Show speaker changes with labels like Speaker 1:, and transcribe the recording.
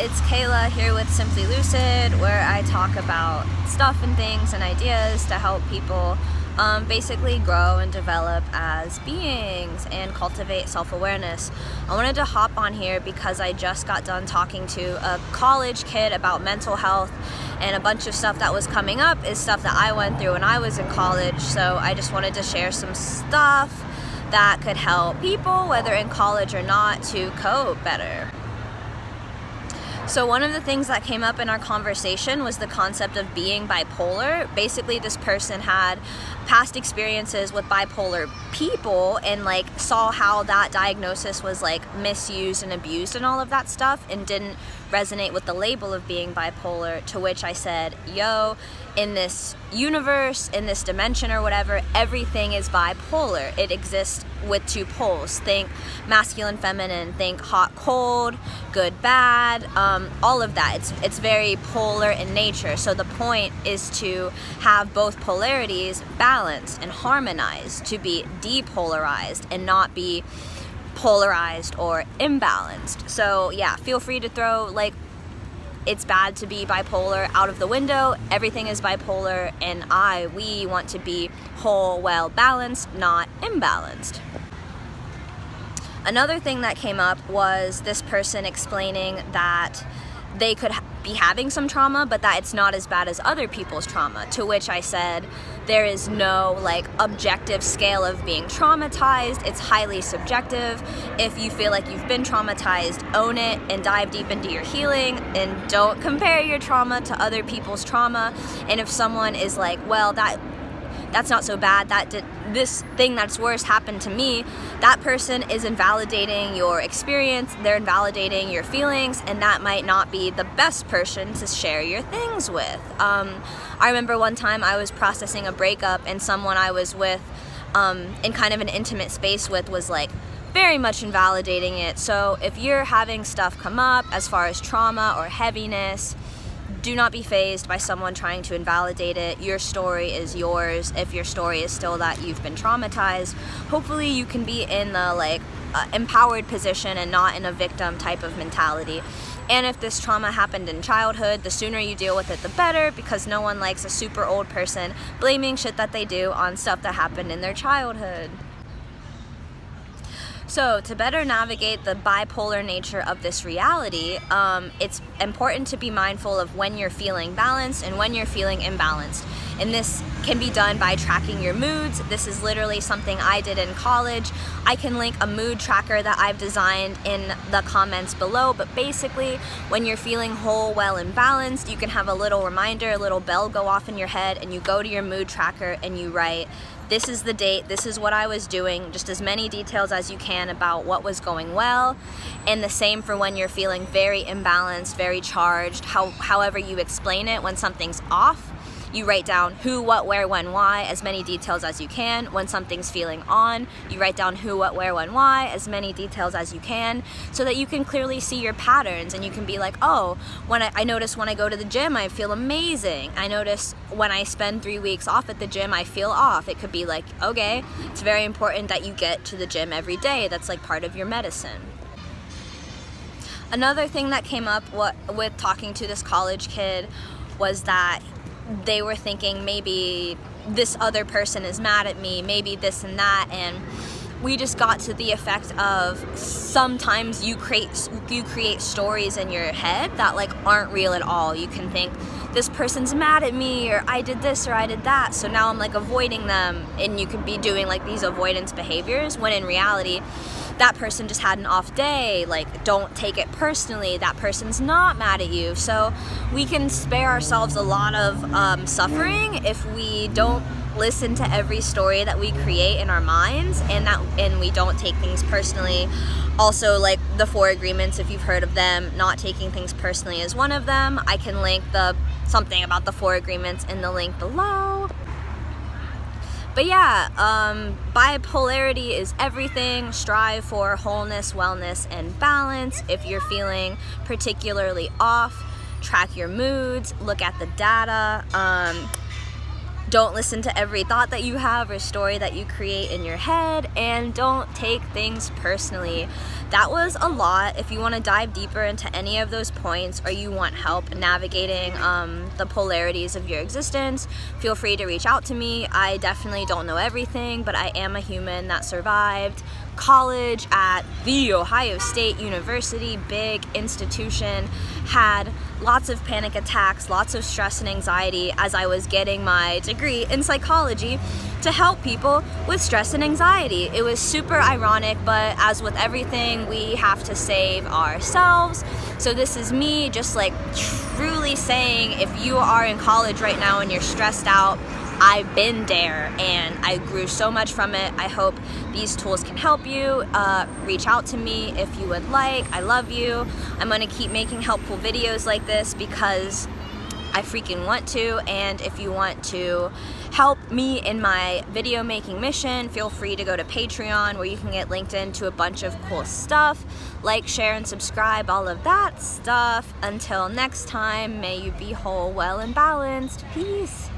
Speaker 1: it's Kayla here with Simply Lucid, where I talk about stuff and things and ideas to help people basically grow and develop as beings and cultivate self-awareness. I wanted to hop on here because I just got done talking to a college kid about mental health, and a bunch of stuff that was coming up is stuff that I went through when I was in college, so I just wanted to share some stuff that could help people, whether in college or not, to cope better. So one of the things that came up in our conversation was the concept of being bipolar. Basically, this person had past experiences with bipolar people and saw how that diagnosis was misused and abused and all of that stuff, and didn't resonate with the label of being bipolar, to which I said, yo, in this universe, in this dimension or whatever, everything is bipolar. It exists with two poles. Think masculine, feminine, think hot, cold, good, bad, all of that. It's very polar in nature. So the point is to have both polarities balanced and harmonized, to be depolarized and not be polarized or imbalanced. So yeah, feel free to throw it's bad to be bipolar out of the window. Everything is bipolar, and we want to be whole, well balanced, not imbalanced. Another thing that came up was this person explaining that they could be having some trauma, but that it's not as bad as other people's trauma, to which I said there is no objective scale of being traumatized. It's highly subjective. If you feel like you've been traumatized, own it and dive deep into your healing, and don't compare your trauma to other people's trauma. And if someone is well, that's not so bad, this thing that's worse happened to me, that person is invalidating your experience, they're invalidating your feelings, and that might not be the best person to share your things with. I remember one time I was processing a breakup, and someone I was with in kind of an intimate space with was very much invalidating it. So if you're having stuff come up as far as trauma or heaviness, do not be fazed by someone trying to invalidate it. Your story is yours. If your story is still that you've been traumatized, hopefully you can be in the empowered position and not in a victim type of mentality. And if this trauma happened in childhood, the sooner you deal with it, the better, because no one likes a super old person blaming shit that they do on stuff that happened in their childhood. So to better navigate the bipolar nature of this reality, it's important to be mindful of when you're feeling balanced and when you're feeling imbalanced. And this can be done by tracking your moods. This is literally something I did in college. I can link a mood tracker that I've designed in the comments below, but basically when you're feeling whole, well, and balanced, you can have a little reminder, a little bell go off in your head, and you go to your mood tracker and you write, this is the date, this is what I was doing, just as many details as you can about what was going well. And the same for when you're feeling very imbalanced, very charged, however you explain it. When something's off, you write down who, what, where, when, why, as many details as you can. When something's feeling on, you write down who, what, where, when, why, as many details as you can, so that you can clearly see your patterns, and you can be oh, when I notice when I go to the gym, I feel amazing. I notice when I spend 3 weeks off at the gym, I feel off. It could be okay, it's very important that you get to the gym every day. That's part of your medicine. Another thing that came up with talking to this college kid was that they were thinking maybe this other person is mad at me, maybe this and that, and we just got to the effect of sometimes you create stories in your head that aren't real at all. You can think this person's mad at me, or I did this or I did that, so now I'm avoiding them, and you could be doing these avoidance behaviors, when in reality that person just had an off day. Don't take it personally, that person's not mad at you. So we can spare ourselves a lot of suffering if we don't listen to every story that we create in our minds, and we don't take things personally. Also, the 4 agreements, if you've heard of them, not taking things personally is one of them. I can link something about the 4 agreements in the link below. But yeah, bipolarity is everything. Strive for wholeness, wellness, and balance. If you're feeling particularly off, track your moods, look at the data. Don't listen to every thought that you have or story that you create in your head, and don't take things personally. That was a lot. If you want to dive deeper into any of those points, or you want help navigating the polarities of your existence, feel free to reach out to me. I definitely don't know everything, but I am a human that survived college at the Ohio State University, big institution, had lots of panic attacks, lots of stress and anxiety as I was getting my degree in psychology to help people with stress and anxiety. It was super ironic, but as with everything, we have to save ourselves. So this is me just like truly saying, if you are in college right now and you're stressed out, I've been there and I grew so much from it. I hope these tools can help you. Reach out to me if you would like. I love you. I'm gonna keep making helpful videos like this because I freaking want to. And if you want to help me in my video making mission, feel free to go to Patreon, where you can get linked into a bunch of cool stuff. Like, share, and subscribe, all of that stuff. Until next time, may you be whole, well, and balanced. Peace.